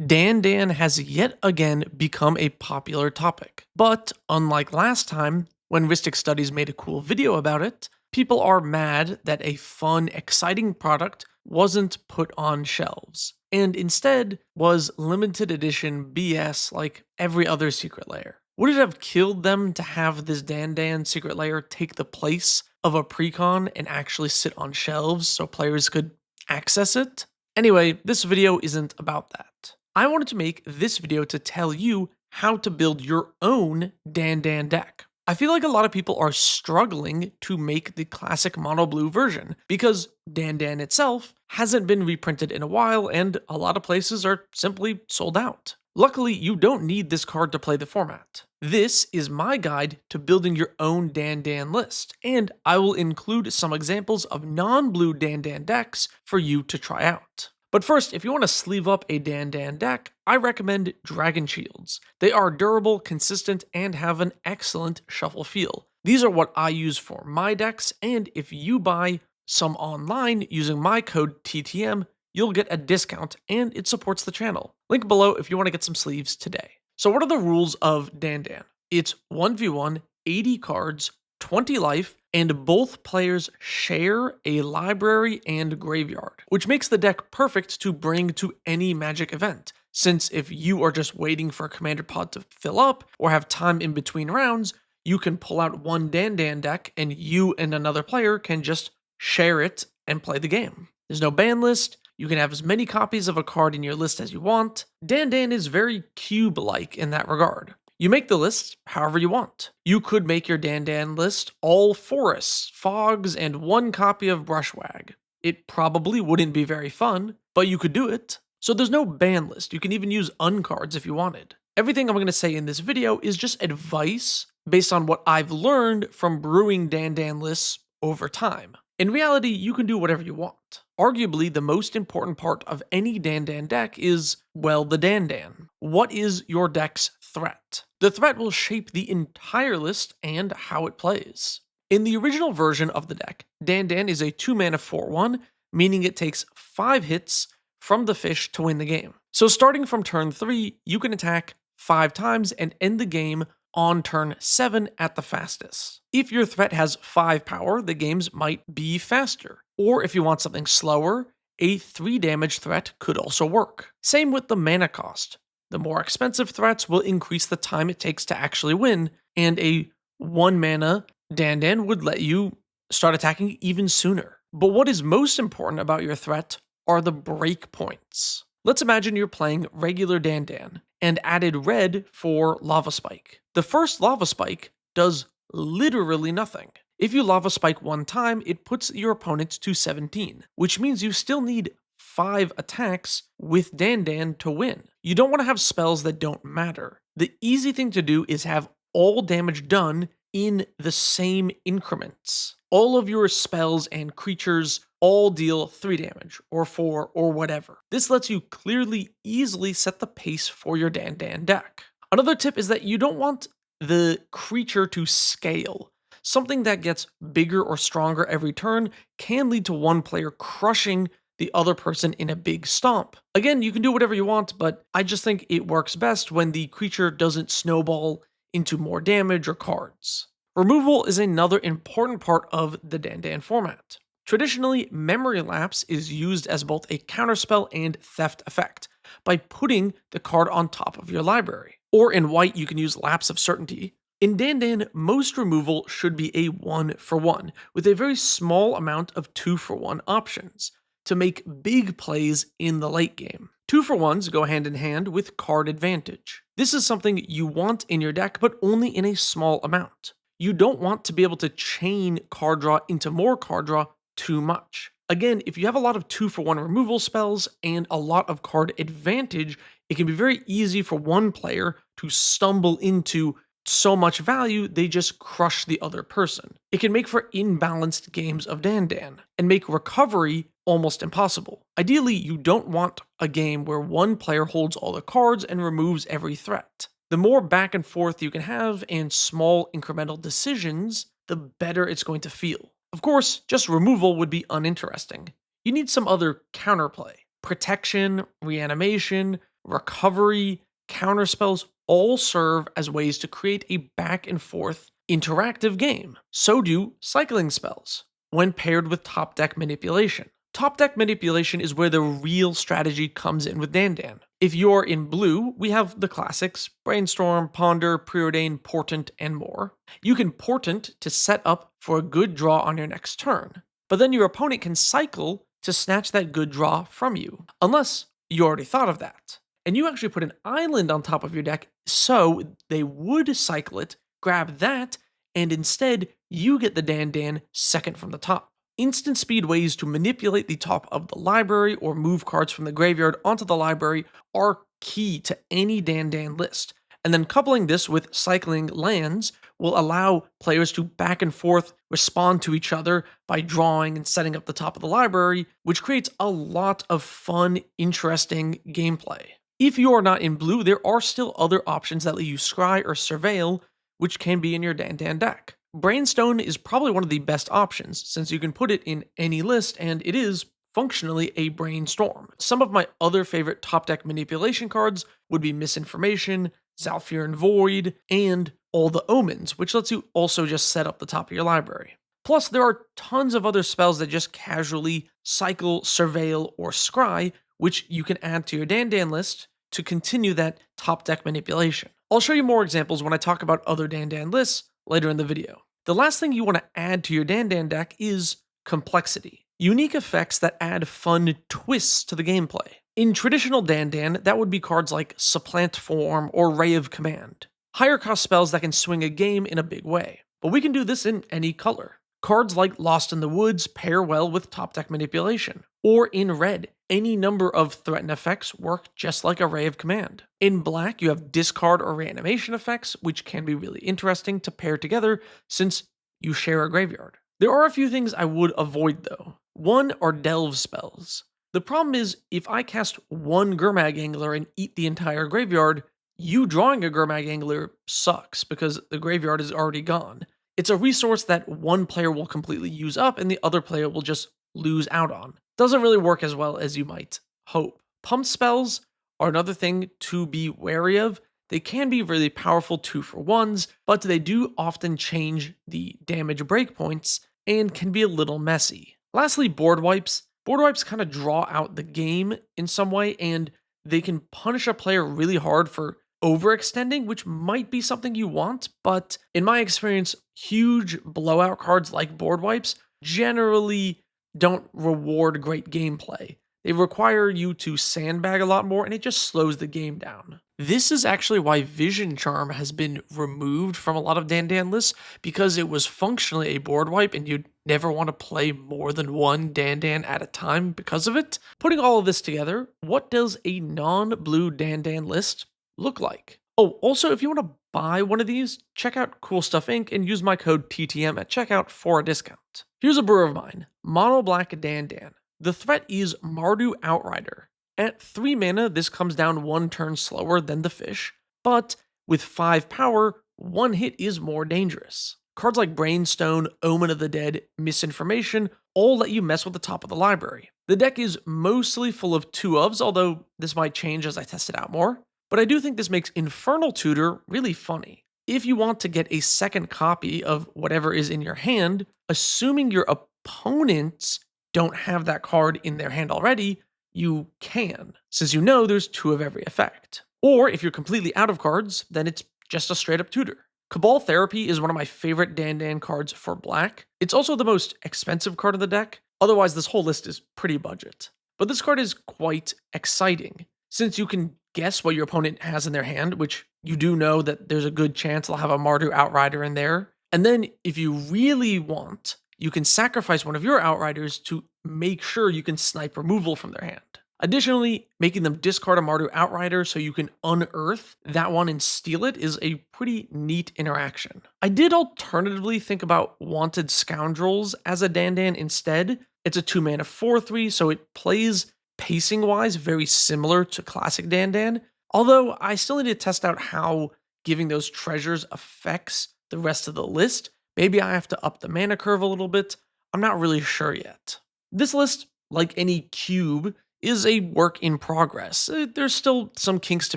DanDan has yet again become a popular topic. But unlike last time, when Ristic Studies made a cool video about it, people are mad that a fun, exciting product wasn't put on shelves, and instead was limited edition BS like every other secret layer. Would it have killed them to have this DanDan secret layer take the place of a precon and actually sit on shelves so players could access it? Anyway, this video isn't about that. I wanted to make this video to tell you how to build your own DanDan deck. I feel like a lot of people are struggling to make the classic mono blue version because DanDan itself hasn't been reprinted in a while and a lot of places are simply sold out. Luckily, you don't need this card to play the format. This is my guide to building your own DanDan list, and I will include some examples of non-blue DanDan decks for you to try out. But first, if you want to sleeve up a DanDan deck, I recommend Dragon Shields. They are durable, consistent, and have an excellent shuffle feel. These are what I use for my decks, and if you buy some online using my code TTM, you'll get a discount, and it supports the channel. Link below if you want to get some sleeves today. So what are the rules of DanDan? It's 1v1, 80 cards, 20 life, and both players share a library and graveyard, which makes the deck perfect to bring to any Magic event, since if you are just waiting for a commander pod to fill up or have time in between rounds, you can pull out one DanDan deck and you and another player can just share it and play the game. There's no ban list. You can have as many copies of a card in your list as you want. DanDan is very cube-like in that regard. You make the list however you want. You could make your DanDan list all forests, fogs, and one copy of Brushwag. It probably wouldn't be very fun, but you could do it. So there's no ban list. You can even use uncards if you wanted. Everything I'm going to say in this video is just advice based on what I've learned from brewing DanDan lists over time. In reality, you can do whatever you want. Arguably, the most important part of any DanDan deck is, well, the DanDan. What is your deck's threat? The threat will shape the entire list and how it plays. In the original version of the deck, DanDan is a 2-mana 4/1, meaning it takes 5 hits from the fish to win the game. So starting from turn 3, you can attack 5 times and end the game on turn 7 at the fastest. If your threat has 5 power, the games might be faster. Or if you want something slower, a 3 damage threat could also work. Same with the mana cost. The more expensive threats will increase the time it takes to actually win, and a 1 mana DanDan would let you start attacking even sooner. But what is most important about your threat are the breakpoints. Let's imagine you're playing regular DanDan and added red for Lava Spike. The first Lava Spike does literally nothing. If you Lava Spike one time, it puts your opponent to 17, which means you still need 5 attacks with DanDan to win. You don't want to have spells that don't matter. The easy thing to do is have all damage done in the same increments. All of your spells and creatures all deal 3 damage, or 4, or whatever. This lets you clearly, easily set the pace for your DanDan deck. Another tip is that you don't want the creature to scale. Something that gets bigger or stronger every turn can lead to one player crushing the other person in a big stomp. Again, you can do whatever you want, but I just think it works best when the creature doesn't snowball into more damage or cards. Removal is another important part of the DanDan format. Traditionally, Memory Lapse is used as both a counterspell and theft effect by putting the card on top of your library. Or in white, you can use Lapse of Certainty. In DanDan, most removal should be a 1-for-1, with a very small amount of 2-for-1 options to make big plays in the late game. 2-for-1s go hand in hand with card advantage. This is something you want in your deck, but only in a small amount. You don't want to be able to chain card draw into more card draw too much. Again, if you have a lot of 2-for-1 removal spells and a lot of card advantage, it can be very easy for one player to stumble into so much value they just crush the other person. It can make for imbalanced games of DanDan and make recovery almost impossible. Ideally, you don't want a game where one player holds all the cards and removes every threat. The more back and forth you can have and small incremental decisions, the better it's going to feel. Of course, just removal would be uninteresting. You need some other counterplay. Protection, reanimation, recovery, counterspells all serve as ways to create a back and forth interactive game. So do cycling spells when paired with top deck manipulation. Top deck manipulation is where the real strategy comes in with DanDan. If you're in blue, we have the classics Brainstorm, Ponder, Preordain, Portent, and more. You can Portent to set up for a good draw on your next turn, but then your opponent can cycle to snatch that good draw from you, unless you already thought of that. And you actually put an island on top of your deck, so they would cycle it, grab that, and instead you get the DanDan second from the top. Instant speed ways to manipulate the top of the library or move cards from the graveyard onto the library are key to any DanDan list. And then coupling this with cycling lands will allow players to back and forth respond to each other by drawing and setting up the top of the library, which creates a lot of fun, interesting gameplay. If you are not in blue, there are still other options that let you scry or surveil, which can be in your DanDan deck. Brainstone is probably one of the best options, since you can put it in any list and it is functionally a brainstorm. Some of my other favorite top deck manipulation cards would be Misinformation, Zhalfirin Void, and All the Omens, which lets you also just set up the top of your library. Plus, there are tons of other spells that just casually cycle, surveil, or scry, which you can add to your DanDan list to continue that top deck manipulation. I'll show you more examples when I talk about other DanDan lists later in the video. The last thing you want to add to your DanDan deck is complexity. Unique effects that add fun twists to the gameplay. In traditional DanDan, that would be cards like Supplant Form or Ray of Command. Higher cost spells that can swing a game in a big way. But we can do this in any color. Cards like Lost in the Woods pair well with top deck manipulation. Or in red, any number of threaten effects work just like a Ray of Command. In black, you have discard or reanimation effects, which can be really interesting to pair together since you share a graveyard. There are a few things I would avoid though. One are delve spells. The problem is, if I cast one Gurmag Angler and eat the entire graveyard, you drawing a Gurmag Angler sucks because the graveyard is already gone. It's a resource that one player will completely use up and the other player will just lose out on. Doesn't really work as well as you might hope. Pump spells are another thing to be wary of. They can be really powerful 2-for-1s, but they do often change the damage breakpoints and can be a little messy. Lastly, board wipes. Board wipes kind of draw out the game in some way, and they can punish a player really hard for overextending, which might be something you want, but in my experience, huge blowout cards like board wipes generally don't reward great gameplay. They require you to sandbag a lot more, and it just slows the game down. This is actually why Vision Charm has been removed from a lot of DanDan lists, because it was functionally a board wipe, and you'd never want to play more than one DanDan at a time because of it. Putting all of this together, what does a non-blue DanDan list look like? Oh, also, if you want to buy one of these, check out Cool Stuff Inc. and use my code TTM at checkout for a discount. Here's a brewer of mine, Mono Black DanDan. The threat is Mardu Outrider. At 3 mana, this comes down 1 turn slower than the fish, but with 5 power, 1 hit is more dangerous. Cards like Brainstone, Omen of the Dead, Misinformation all let you mess with the top of the library. The deck is mostly full of 2-ofs, although this might change as I test it out more. But I do think this makes Infernal Tutor really funny. If you want to get a second copy of whatever is in your hand, assuming your opponents don't have that card in their hand already, you can, since you know there's 2 of every effect. Or if you're completely out of cards, then it's just a straight up tutor. Cabal Therapy is one of my favorite DanDan cards for black. It's also the most expensive card in the deck, otherwise this whole list is pretty budget. But this card is quite exciting, since you can guess what your opponent has in their hand, which you do know that there's a good chance they'll have a Mardu Outrider in there. And then if you really want, you can sacrifice one of your Outriders to make sure you can snipe removal from their hand. Additionally, making them discard a Mardu Outrider so you can unearth that one and steal it is a pretty neat interaction. I did alternatively think about Wanted Scoundrels as a DanDan instead. It's a 2-mana 4/3, so it plays pacing-wise very similar to classic DanDan, although I still need to test out how giving those treasures affects the rest of the list. Maybe I have to up the mana curve a little bit. I'm not really sure yet. This list, like any cube, is a work in progress. There's still some kinks to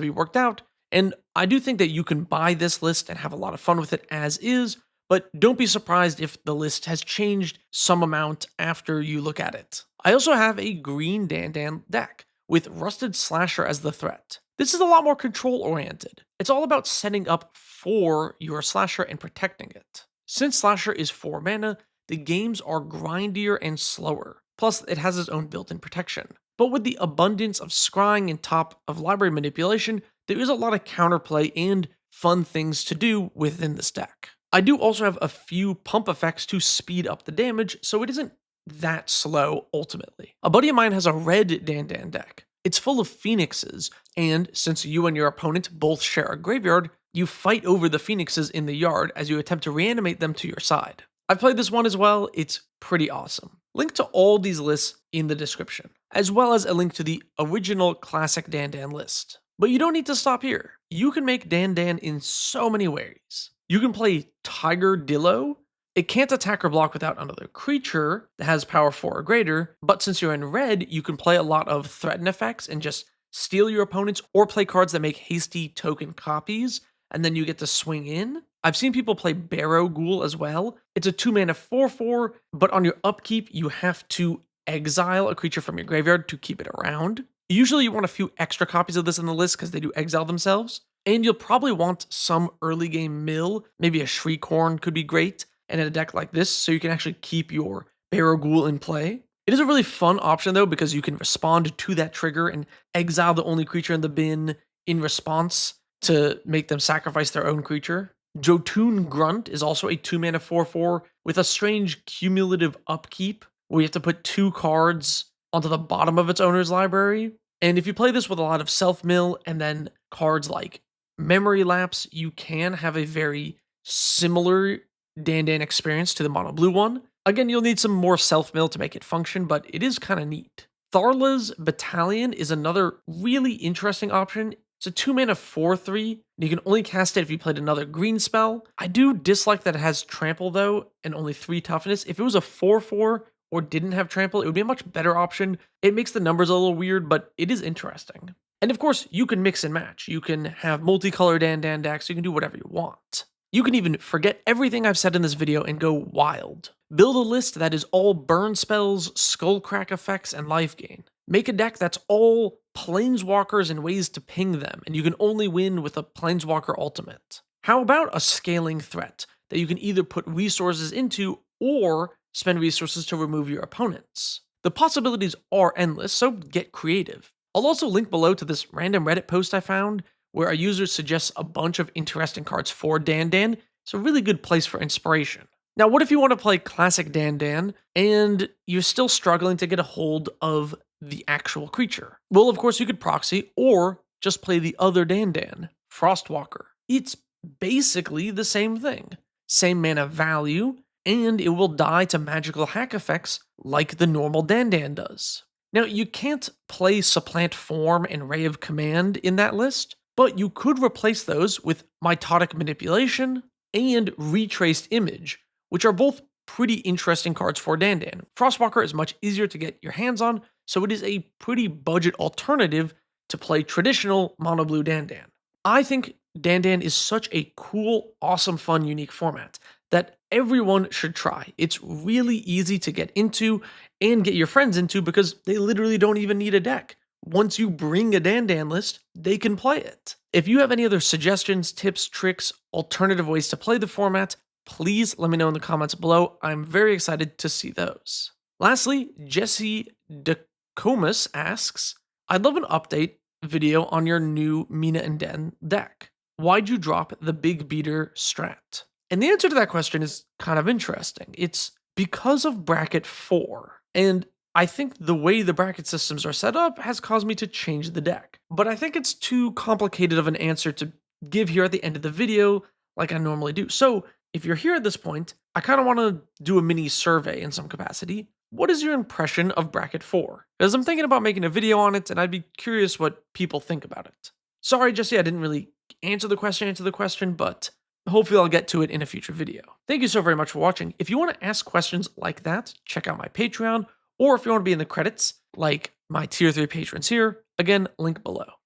be worked out, and I do think that you can buy this list and have a lot of fun with it as is, but don't be surprised if the list has changed some amount after you look at it. I also have a green DanDan deck with Rusted Slasher as the threat. This is a lot more control oriented. It's all about setting up for your Slasher and protecting it. Since Slasher is 4 mana, the games are grindier and slower. Plus, it has its own built-in protection. But with the abundance of scrying and top of library manipulation, there is a lot of counterplay and fun things to do within this deck. I do also have a few pump effects to speed up the damage, so it isn't that slow ultimately. A buddy of mine has a red DanDan deck. It's full of phoenixes, and since you and your opponent both share a graveyard, you fight over the phoenixes in the yard as you attempt to reanimate them to your side. I've played this one as well, it's pretty awesome. Link to all these lists in the description, as well as a link to the original classic DanDan list. But you don't need to stop here. You can make DanDan in so many ways. You can play Tiger Dillo. It can't attack or block without another creature that has power 4 or greater, but since you're in red, you can play a lot of threaten effects and just steal your opponents or play cards that make hasty token copies, and then you get to swing in. I've seen people play Barrow Ghoul as well. It's a 2-mana 4/4, but on your upkeep, you have to exile a creature from your graveyard to keep it around. Usually you want a few extra copies of this in the list because they do exile themselves. And you'll probably want some early game mill, maybe a Shriekhorn could be great, and in a deck like this, so you can actually keep your Barrow Ghoul in play. It is a really fun option though, because you can respond to that trigger and exile the only creature in the bin in response to make them sacrifice their own creature. Jotun Grunt is also a 2-mana 4/4 with a strange cumulative upkeep, where you have to put 2 cards onto the bottom of its owner's library. And if you play this with a lot of self-mill and then cards like Memory Lapse, you can have a very similar DanDan experience to the mono blue one. Again, you'll need some more self-mill to make it function, but it is kind of neat. Tharla's Battalion is another really interesting option. It's a 2-mana 4/3. You can only cast it if you played another green spell. I do dislike that it has trample though, and only 3 toughness. If it was a 4/4 or didn't have trample, it would be a much better option. It makes the numbers a little weird, but it is interesting. And of course, you can mix and match. You can have multicolored DanDan decks. You can do whatever you want. You can even forget everything I've said in this video and go wild. Build a list that is all burn spells, skullcrack effects, and life gain. Make a deck that's all planeswalkers and ways to ping them, and you can only win with a planeswalker ultimate. How about a scaling threat that you can either put resources into or spend resources to remove your opponents? The possibilities are endless, so get creative. I'll also link below to this random Reddit post I found where a user suggests a bunch of interesting cards for DanDan. It's a really good place for inspiration. Now, what if you want to play classic DanDan and you're still struggling to get a hold of the actual creature? Well, of course, you could proxy or just play the other DanDan, Frostwalker. It's basically the same thing. Same mana value, and it will die to magical hack effects like the normal DanDan does. Now, you can't play Supplant Form and Ray of Command in that list, but you could replace those with Mitotic Manipulation and Retraced Image, which are both pretty interesting cards for DanDan. Frostwalker is much easier to get your hands on, so it is a pretty budget alternative to play traditional mono blue DanDan. I think DanDan is such a cool, awesome, fun, unique format that everyone should try. It's really easy to get into and get your friends into because they literally don't even need a deck. Once you bring a DanDan list, they can play it. If you have any other suggestions, tips, tricks, alternative ways to play the format, please let me know in the comments below. I'm very excited to see those. Lastly, Jesse DeComas asks, I'd love an update video on your new Mina and Den deck. Why'd you drop the Big Beater strat? And the answer to that question is kind of interesting. It's because of bracket 4. And I think the way the bracket systems are set up has caused me to change the deck. But I think it's too complicated of an answer to give here at the end of the video like I normally do. So if you're here at this point, I kind of want to do a mini survey in some capacity. What is your impression of bracket 4? Because I'm thinking about making a video on it and I'd be curious what people think about it. Sorry, Jesse, I didn't really answer the question, but hopefully I'll get to it in a future video. Thank you so very much for watching. If you want to ask questions like that, check out my Patreon, or if you want to be in the credits, like My tier 3 patrons here, again, link below.